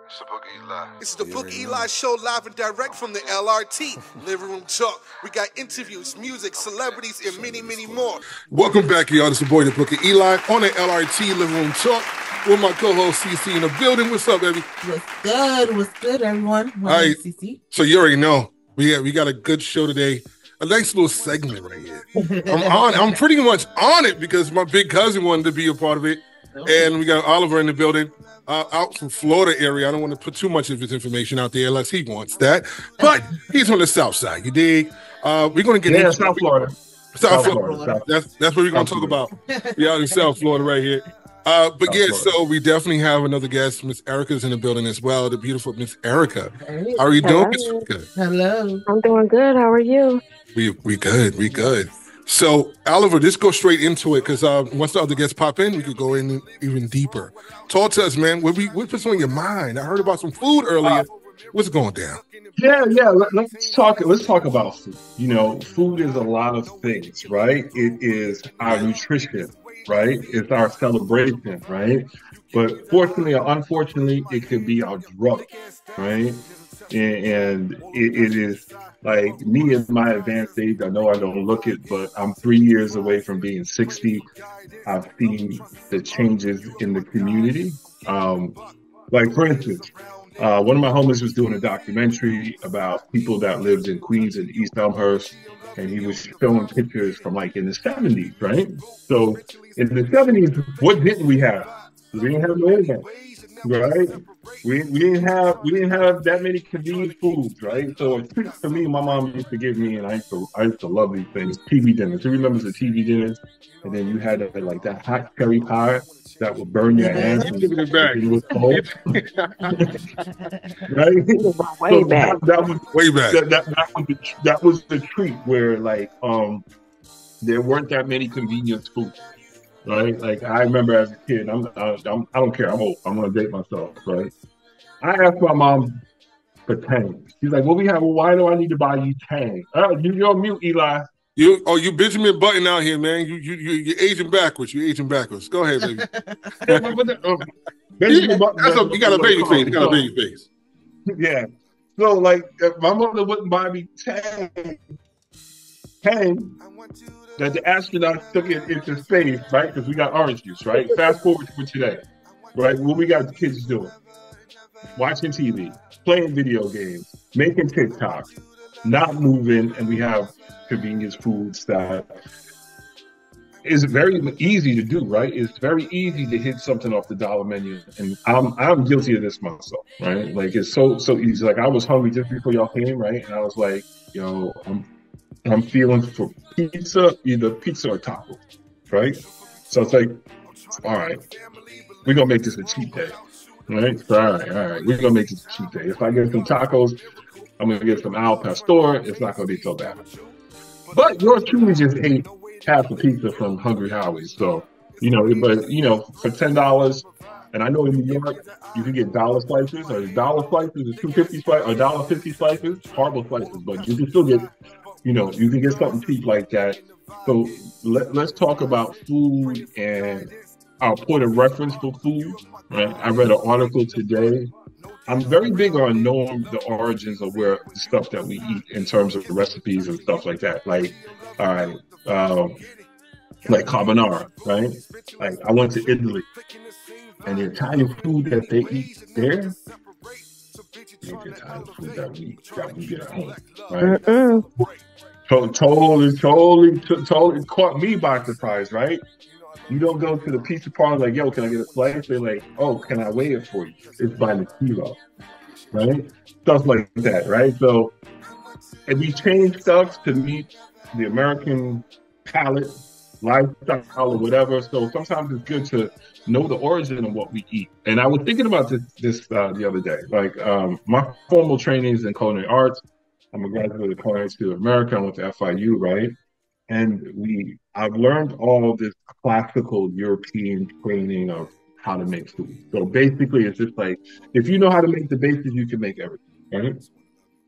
It's the Book Eli. It's the Book Eli Show, live and direct from the LRT. Living Room Talk. We got interviews, music, celebrities, and many, many more. Welcome back, y'all. It's your boy, the Book Eli, on the LRT Living Room Talk with my co-host, CECE, in the building. What's up, baby? What's good? What's good, everyone? All right. CECE. So you already know. We got a good show today. A nice little segment right here. I'm pretty much on it because my big cousin wanted to be a part of it. And we got Oliver in the building, out from Florida area. I don't want to put too much of his information out there unless he wants that. But he's on the south side, you dig? We're going to get into South Florida. South Florida. That's what we're going to talk about. We out in South Florida right here. But yeah, so we definitely have another guest. Miss Erica's in the building as well. The beautiful Miss Erica. Hey. How are you doing, Miss Erica? Hello. I'm doing good. How are you? We good. So, Oliver, just go straight into it because once the other guests pop in, we could go in even deeper. Talk to us, man. What's on your mind? I heard about some food earlier. What's going down? Yeah. Let's talk about food. You know, food is a lot of things, right? It is our nutrition, right? It's our celebration, right? But fortunately or unfortunately, it could be our drug, right? And it is like me in my advanced age. I know I don't look it, but I'm 3 years away from being 60. I've seen the changes in the community. Like for instance, one of my homies was doing a documentary about people that lived in Queens and East Elmhurst, and he was showing pictures from like in the 70s, right? So in the 70s, what didn't we have? We didn't have no internet, right? We didn't have that many convenient foods, right? So a treat for me, my mom used to give me, and I used to love these things, TV dinners. Who remembers the TV dinners? And then you had that hot cherry pie that would burn your hands. Give it back. It was cold. Right? Way back. That was Way back. That was the treat where like there weren't that many convenience foods. Right, like I remember as a kid, I don't care. I'm old. I'm gonna date myself. Right. I asked my mom for Tang. She's like, "Well, we have. Well, why do I need to buy you Tang? You're on mute, Eli. You Benjamin Button out here, man. You're aging backwards. You're aging backwards. Go ahead, baby. Benjamin Button. You got a baby face. You got a baby face. Yeah. So like, my mother wouldn't buy me Tang. That the astronauts took it into space, right? Because we got orange juice, right? Fast forward to today, right? What we got the kids doing? Watching TV, playing video games, making TikToks, not moving, and we have convenience foods that is very easy to do, right? It's very easy to hit something off the dollar menu, and I'm guilty of this myself, right? Like it's so easy. Like I was hungry just before y'all came, right? And I was like, yo, I'm feeling for pizza, either pizza or taco, right? So it's like, all right, we're gonna make this a cheat day, right? So, all right, we're gonna make this a cheat day. If I get some tacos, I'm gonna get some al pastor. It's not gonna be so bad. But yours truly just ate half a pizza from Hungry Howie's, so for $10. And I know in New York you can get dollar slices, or dollar slices, or $2.50 slices, or $1.50 slices, horrible slices, but you can still get. You can get something cheap like that. So let's talk about food and our point of reference for food. Right? I read an article today. I'm very big on knowing the origins of where the stuff that we eat in terms of the recipes and stuff like that. Like, all right, like carbonara, right? Like I went to Italy, and the Italian food that they eat there. The Italian food that we get at home, right? Totally caught me by surprise, right? You don't go to the pizza parlor like, yo, can I get a slice? They're like, oh, can I weigh it for you? It's by the kilo, right? Stuff like that, right? So, and we change stuff to meet the American palate, lifestyle, or whatever. So sometimes it's good to know the origin of what we eat. And I was thinking about this the other day. Like my formal training is in culinary arts. I'm a graduate of Culinary School of America. I went to FIU, right? And I've learned all this classical European training of how to make food. So basically, it's just like, if you know how to make the basics, you can make everything, right?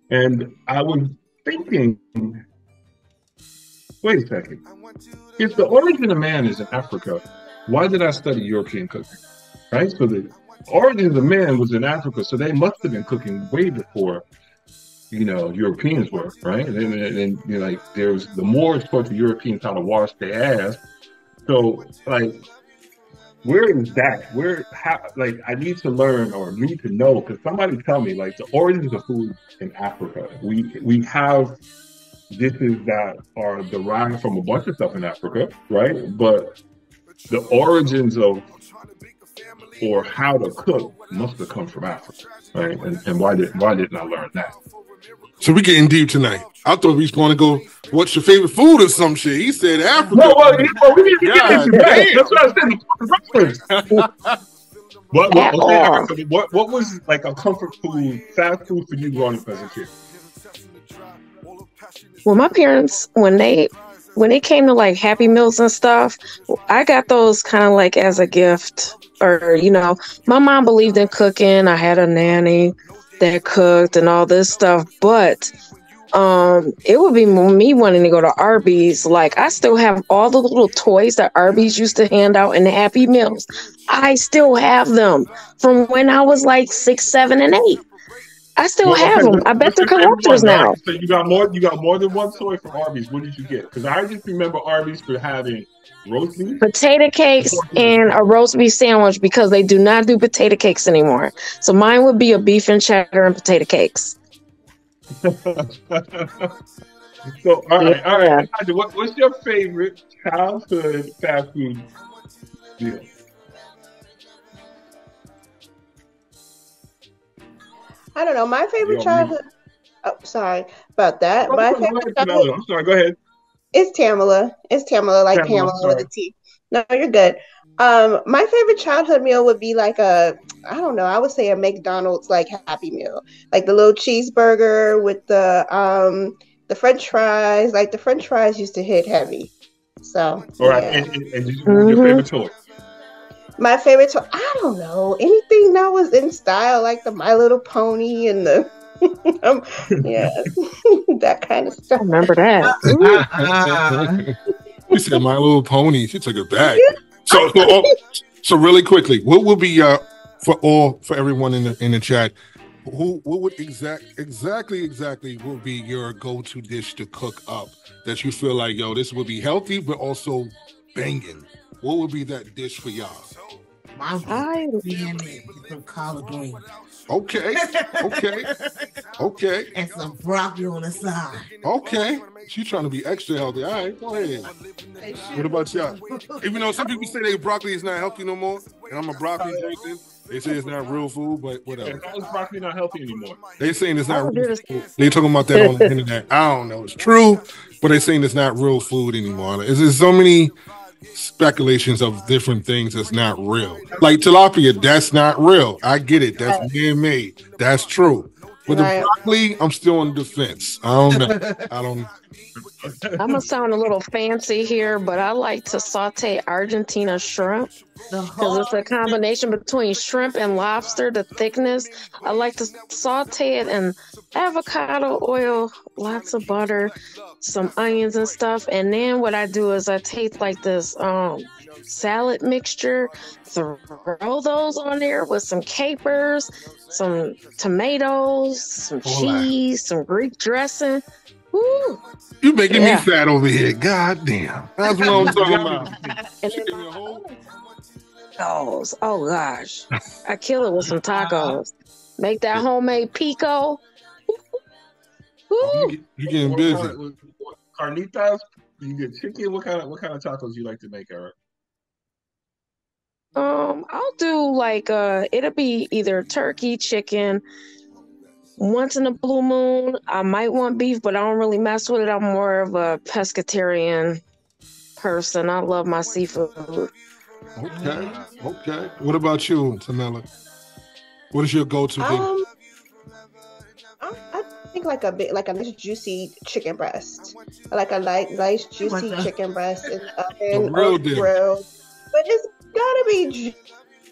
And I was thinking, wait a second. If the origin of man is in Africa, why did I study European cooking, right? So origins of man was in Africa, so they must have been cooking way before, Europeans were, right? And like there's the Moors taught the Europeans how to wash their ass. So like, where is that? I need to learn or need to know, because somebody tell me like the origins of food in Africa. We have dishes that are derived from a bunch of stuff in Africa, right? But the origins of or how to cook must have come from Africa, right? And why didn't I learn that? So we're getting deep tonight. I thought we was going to go, what's your favorite food or some shit? He said Africa. No, we need to get into that. That's what I said. What was like a comfort food, fast food for you growing up as a kid? Well, my parents, when they came to like Happy Meals and stuff, I got those kind of like as a gift. Or, my mom believed in cooking. I had a nanny that cooked and all this stuff. But it would be me wanting to go to Arby's. Like, I still have all the little toys that Arby's used to hand out in the Happy Meals. I still have them from when I was like 6, 7, and 8. I still have them. I bet they're collectors now. Right? So you got more than one toy from Arby's. What did you get? Because I just remember Arby's for having roast beef, potato cakes, and a roast beef sandwich, because they do not do potato cakes anymore. So mine would be a beef and cheddar and potato cakes. So all right. What's your favorite childhood fast food deal? I don't know. My favorite childhood. Oh, sorry about that. My favorite childhood. I'm sorry. Go ahead. It's Tamala. It's Tamala, like Pamela with a T. No, you're good. My favorite childhood meal would be like I would say a McDonald's like Happy Meal, like the little cheeseburger with the French fries. Like the French fries used to hit heavy. So. All right, yeah. And your favorite toy? My favorite toy, I don't know, anything that was in style, like the My Little Pony and the that kind of stuff. I remember that. You said My Little Pony. She took it back. So really quickly, what will be for everyone in the chat? What would exactly will be your go-to dish to cook up that you feel like, yo, this would be healthy but also banging? What would be that dish for y'all? Mine would be some collard greens. Okay. And some broccoli on the side. Okay. She's trying to be extra healthy. All right, go ahead. What about y'all? Even though some people say that broccoli is not healthy no more, and I'm a broccoli person, they say it's not real food, but whatever. How is broccoli not healthy anymore? They saying it's not real food. They talking about that on the internet. I don't know. It's true, but they saying it's not real food anymore. There's so many speculations of different things that's not real. Like tilapia, that's not real. I get it. That's man-made. That's true. But the broccoli, I'm still on the defense. I don't know. I'm gonna sound a little fancy here, but I like to saute Argentina shrimp because it's a combination between shrimp and lobster. The thickness, I like to saute it in avocado oil, lots of butter, some onions and stuff. And then what I do is I take like this salad mixture, throw those on there with some capers, some tomatoes, some cheese, some Greek dressing. Woo. You making me fat over here. God damn. That's what I'm talking about. Tacos. Oh gosh. I kill it with some tacos. Make that homemade pico. You getting busy. Carnitas? You get chicken? What kind of tacos you like to make, Eric? I'll do like it'll be either turkey, chicken. Once in a blue moon, I might want beef, but I don't really mess with it. I'm more of a pescatarian person. I love my seafood. Okay. What about you, Tamala? What is your go-to thing? I think like a nice juicy chicken breast. I like a nice juicy chicken breast in the oven or grilled. But it's gotta be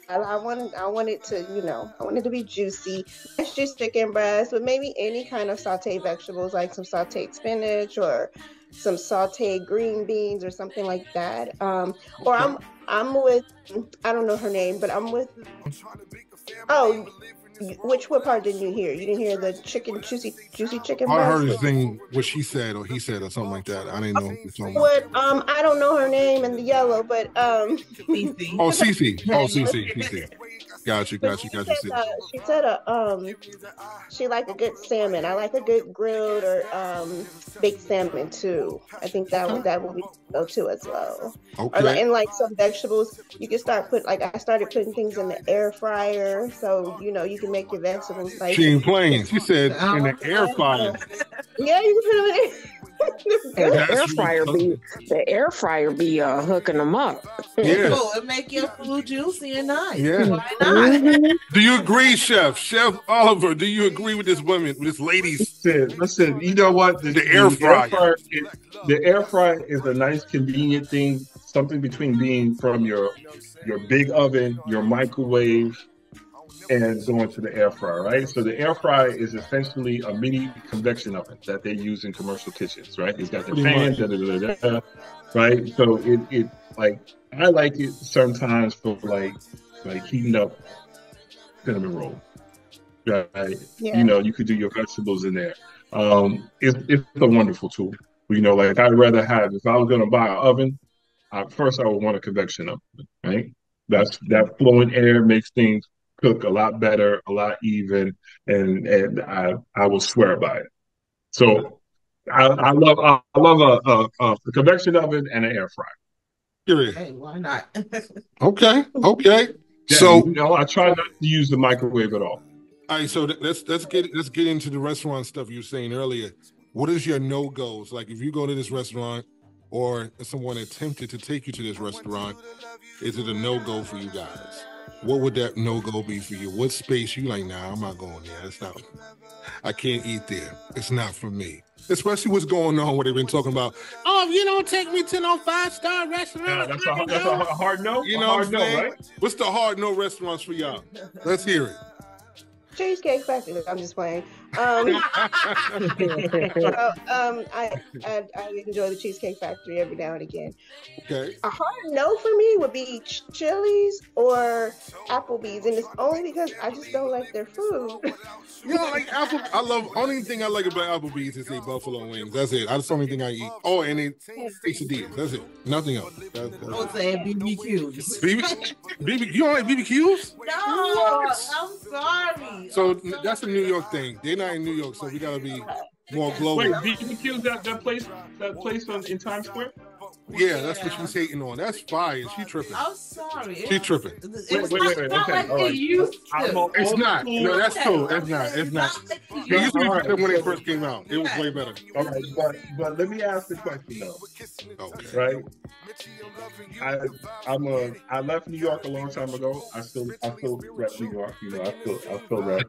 I want it to be juicy. Nice juicy chicken breast with maybe any kind of sauteed vegetables, like some sauteed spinach or some sauteed green beans or something like that. Or I'm with, I don't know her name, but I'm with, oh, what part didn't you hear? You didn't hear the juicy chicken breast? I heard his thing, what she said or he said or something like that. I didn't know what you're talking about. I don't know her name in the yellow, but CECE. Oh, CECE. Got you. She said she liked a good salmon. I like a good grilled or baked salmon too. I think that would be go too as well. Okay. And like some vegetables, you can start I started putting things in the air fryer, so you can make your vegetables nice. She ain't playing. She said in the air fryer. Yeah, you can put them in there. The air fryer be hooking them up. Yeah, it make your food juicy and nice. Yeah, why not? Do you agree, Chef Oliver? Do you agree with this ladies? Listen. You know what? The air fryer. The air fryer is a nice, convenient thing. Something between being from your big oven, your microwave, and going to the air fryer, right? So the air fryer is essentially a mini convection oven that they use in commercial kitchens, right? It's got the fan, right? So it I like it sometimes for like heating up cinnamon roll, right? Yeah. You could do your vegetables in there. It's a wonderful tool. I'd rather have, if I was going to buy an oven, first I would want a convection oven, right? That flowing air makes things cook a lot better, a lot even, and I will swear by it. So I love a convection oven and an air fryer. Hey, why not? Okay. Yeah, so I try not to use the microwave at all. All right, so let's get into the restaurant stuff you were saying earlier. What is your no-goes? Like if you go to this restaurant or someone attempted to take you to this restaurant, is it a no-go for you guys? What would that no-go be for you? What space you like, nah, I'm not going there. It's not, I can't eat there. It's not for me. Especially what's going on where they've been talking about, oh, if you don't take me to no 5-star restaurant. Yeah, that's a hard no. You know what I'm saying? Right? What's the hard no restaurants for y'all? Let's hear it. Cheesecake Factory. I'm just playing. I enjoy the Cheesecake Factory every now and again. Okay. A hard no for me would be Chili's or Applebee's, and it's only because I just don't like their food. Like only thing I like about Applebee's is their buffalo wings. That's it. That's the only thing I eat. Oh, and they quesadillas. That's it. Nothing else. Don't say BBQs. BBQ. You don't like BBQs? No, what? I'm sorry. So that's a New York thing. They're not in New York, so we gotta be more global. Wait, BBQ's that place in Times Square? Yeah, that's what she's hating on. That's fire. She tripping. I'm sorry. She tripping. Wait. Not like it used to. It's not. No, that's true. It's not. It used to be when it first came out. It was way better. All right, but let me ask the question though. Okay. Right. I left New York a long time ago. I still rep New York. I still rep.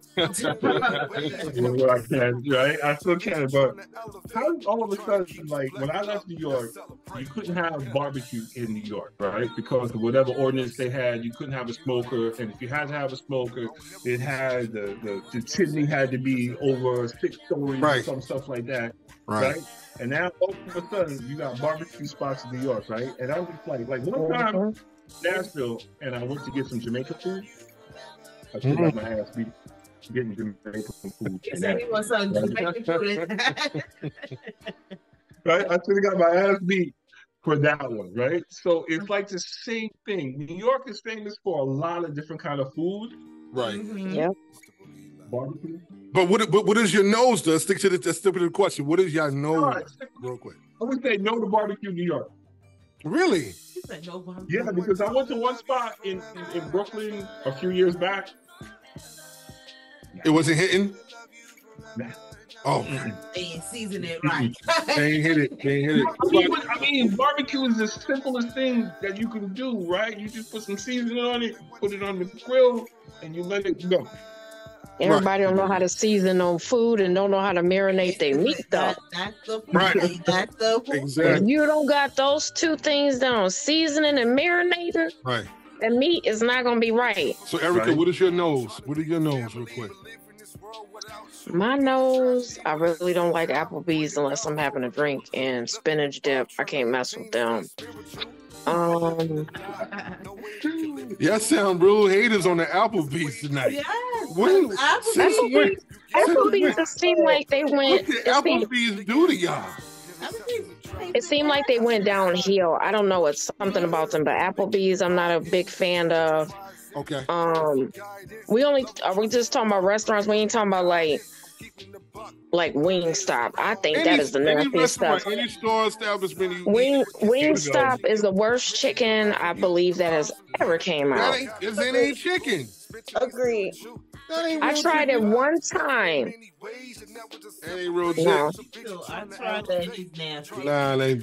What I can, right? I still can. But how all of a sudden, like when I left New York, you couldn't have barbecue in New York, right? Because of whatever ordinance they had, you couldn't have a smoker, and if you had to have a smoker, it had the chimney had to be over 6 stories, right, or some stuff like that, right? And now all of a sudden you got barbecue spots in New York, right? And I'm just like one time Nashville, and I went to get some Jamaican food. I still got my ass beat getting Jamaican food. He wants some Jamaican food. Right? I still got my ass beat for that one, right? So it's like the same thing. New York is famous for a lot of different kind of food. Right. Mm-hmm. Yep. Barbecue. But what is your nose, though? Stick to the question. What is your nose, real quick? I would say no to barbecue in New York. Really? He said no barbecue. Yeah, because I went to one spot in Brooklyn a few years back. It wasn't hitting? Nah. Oh, they ain't season it right. They ain't hit it. I mean, barbecue is the simplest thing that you can do, right? You just put some seasoning on it, put it on the grill, and you let it go. Everybody don't know how to season on food and don't know how to marinate their meat, though. That's the point. Right. That's the point. Exactly. If you don't got those two things down, seasoning and marinating, right, the meat is not going to be right. So, Erica, right, what is your nose? What are your nose, real quick? My nose, I really don't like Applebee's unless I'm having a drink and spinach dip. I can't mess with them. Y'all sound real haters on the Applebee's tonight. Yes. Applebee's, it seemed like they went. What did Applebee's do to y'all? It seemed like they went downhill. I don't know. It's something about them, but Applebee's, I'm not a big fan of. Okay. Are we just talking about restaurants? We ain't talking about like Wingstop. I think that is the nastiest stuff. Any store establishment. Wingstop is the worst chicken I believe that has ever came out. It ain't chicken. Agreed. I tried it one time. That ain't real chicken. No. I tried that. It's nasty. Nah, they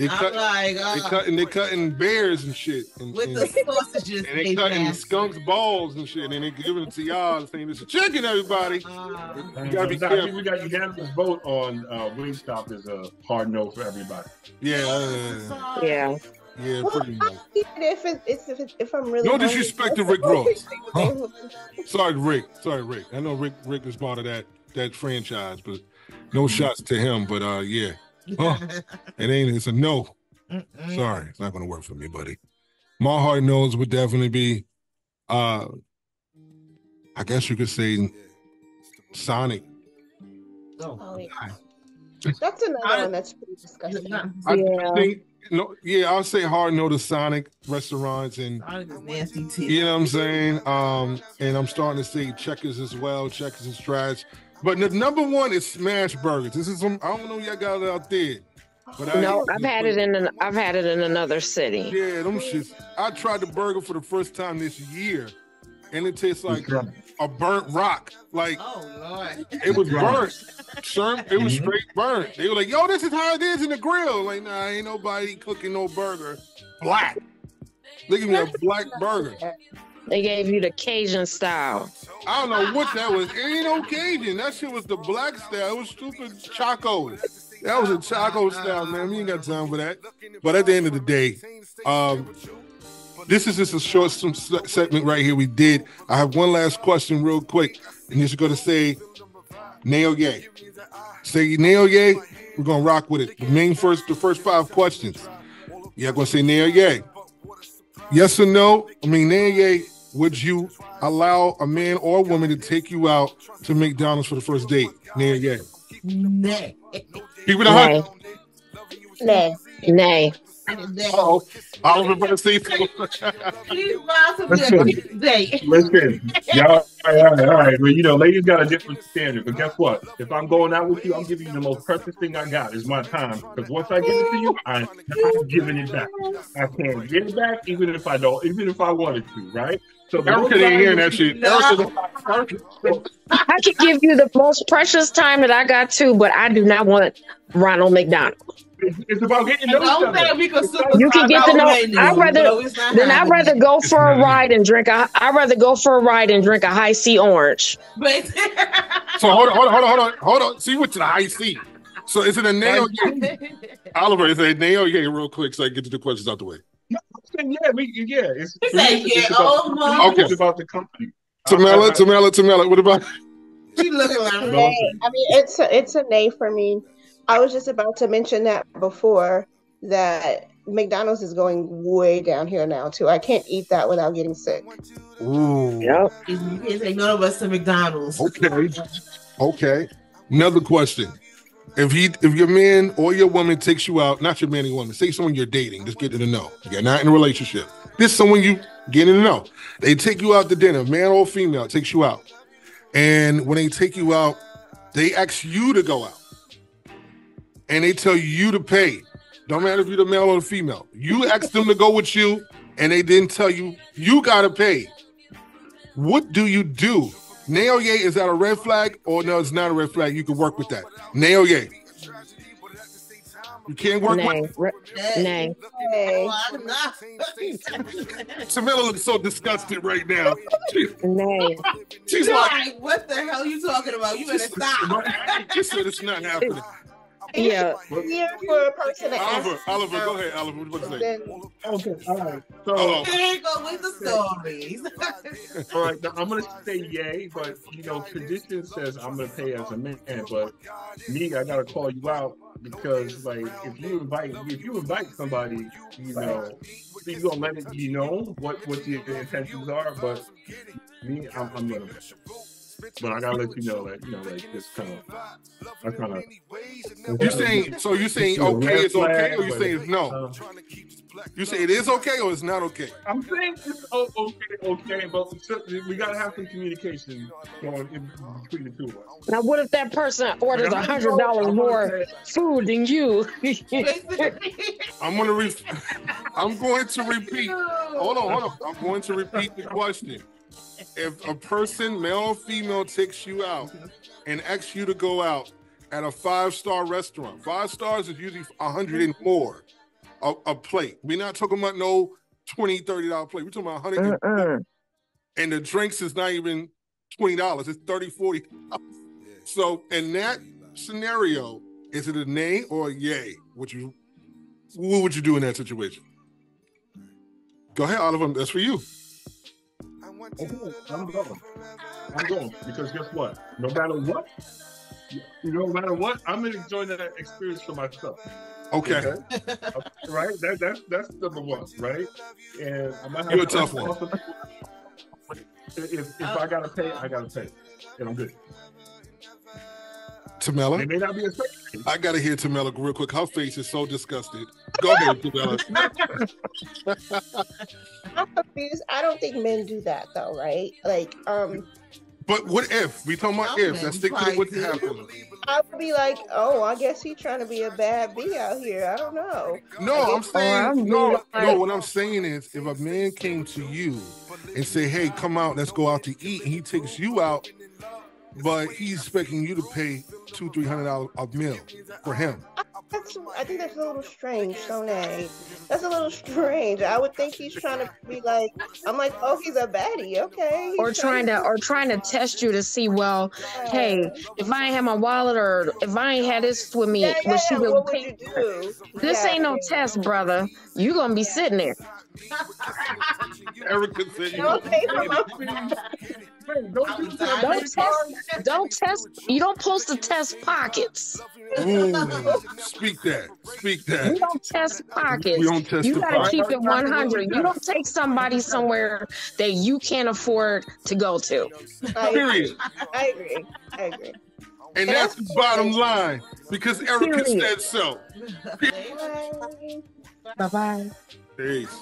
cutting bears and shit. With the sausages. And they cutting the skunks' balls and shit. And they giving it to y'all saying it's a chicken, everybody. You gotta be careful. We got unanimous vote on Wingstop is a hard no for everybody. Yeah. Yeah, pretty much. If I'm really no disrespect to Rick Ross. Sorry, Rick. I know Rick is part of that franchise, but no shots to him. But yeah, it's a no. Sorry, it's not gonna work for me, buddy. My hard nose would definitely be, I guess you could say, Sonic. Oh yeah. That's another one that's pretty disgusting. I think. No, yeah, I'll say hard no to Sonic restaurants and Sonic is nasty too. You know what I'm saying? And I'm starting to see Checkers as well. Checkers is trash. But the number one is Smash Burgers. This is I don't know if y'all got it out there. But I've had it in another city. Yeah, them shits. I tried the burger for the first time this year, and it tastes like a burnt rock. Like, Lord. It was burnt. It was straight burnt. They were like, yo, this is how it is in the grill. Like, nah, ain't nobody cooking no burger black. Look at me, a black burger. They gave you the Cajun style. I don't know what that was. It ain't no Cajun. That shit was the black style. It was stupid Choco. That was a Choco style, man. We ain't got time for that. But at the end of the day, this is just a short segment right here we did. I have one last question real quick. And you're going to say, nay or yay. Say nay or yay, we're going to rock with it. The first 5 questions. You're going to say nay or yay. Yes or no? Nay or yay, would you allow a man or a woman to take you out to McDonald's for the first date? Nay or yay? Nay. Keep it 100. Nay. Uh-oh. Oliver better say so. Listen, y'all, all right. Well, ladies got a different standard. But guess what? If I'm going out with you, I'm giving you the most precious thing I got is my time. Because once I give it to you, I'm not giving it back. I can't get it back, even if I wanted to, right? So Erica ain't hearing that shit. I could give you the most precious time that I got too, but I do not want Ronald McDonald. It's about getting to know each other. You can get to know. I'd rather go for a ride and drink a high C orange. So hold on. See what's the high C. So is it a nay or yay? Oliver, is it a nay or yay real quick so I can get to the questions out the way? No, I'm saying yeah. It's about the company. Tamala, what about? She looking like nay. It's a nay for me. I was just about to mention that before, that McDonald's is going way down here now too. I can't eat that without getting sick. Ooh. Yep. You can't take none of us to McDonald's. Okay. Another question. If your man or your woman takes you out, not your man or woman, say someone you're dating, just get to know. You're not in a relationship. This is someone you get to know. They take you out to dinner, man or female, takes you out. And when they take you out, they ask you to go out. And they tell you to pay. Don't matter if you're the male or the female. You ask them to go with you, and they didn't tell you gotta pay. What do you do? Nay or yay, is that a red flag? Or no, it's not a red flag. You can work with that. Nay or yay? You can't work with it? Nay. Tamala looks so disgusted right now. Nay. She's like, what the hell are you talking about? You better stop. She said it's not happening. Yeah. Here for a person to ask. Oliver, go ahead, Oliver. What you about to say? Okay, all right. So There you go with the stories. all right, now I'm gonna say yay, but you know, tradition says I'm gonna pay as a man, but me, I gotta call you out because like if you invite somebody, you know, you gonna let it be known what your intentions are, but me, I'm gonna. But I gotta let you know that like this I kind of. You saying okay is okay, or you saying no? You say it is okay or it's not okay? I'm saying it's okay, but we gotta have some communication going in between the two of us. Now, what if that person orders $100 more food than you? I'm going to repeat. Hold on. I'm going to repeat the question. If a person, male or female, takes you out and asks you to go out at a 5-star restaurant, 5 stars is usually 100 and more a plate. We're not talking about no $20, $30 plate. We're talking about 100 and the drinks is not even $20. It's $30, $40. So in that scenario, is it a nay or a yay? What would you do in that situation? Go ahead, Oliver. That's for you. Okay, I'm going because guess what? No matter what, I'm gonna enjoy that experience for myself. Okay. Right? That's number one, right? And I'm gonna have you're a tough one. If I gotta pay, I gotta pay, and I'm good. Tamala? It may not be a I gotta hear Tamala real quick. Her face is so disgusted. Go ahead, Tamala. I'm confused. I don't think men do that though, right? Like, But what if? We talking about if. Let's stick to what happened. I would be like, oh, I guess he's trying to be a bad bee out here. I don't know. No, I'm saying no. What I'm saying is, if a man came to you and say, "Hey, come out, let's go out to eat," and he takes you out, but he's expecting you to pay $200-300 a meal for him. I think that's a little strange, Sonay. That's a little strange. I would think he's trying to be like, I'm like, oh, he's a baddie, okay. Or trying to test you to see, well, hey, if I ain't have my wallet or if I ain't had this with me, what would you do? This ain't no test, brother. You gonna be sitting there. Erica said Don't test. You don't supposed to test pockets. Ooh, speak that. You don't test pockets. We don't test you gotta keep it 100. You don't take somebody somewhere that you can't afford to go to. Period. I agree. And that's the bottom line because Erica said so. Bye-bye. Peace.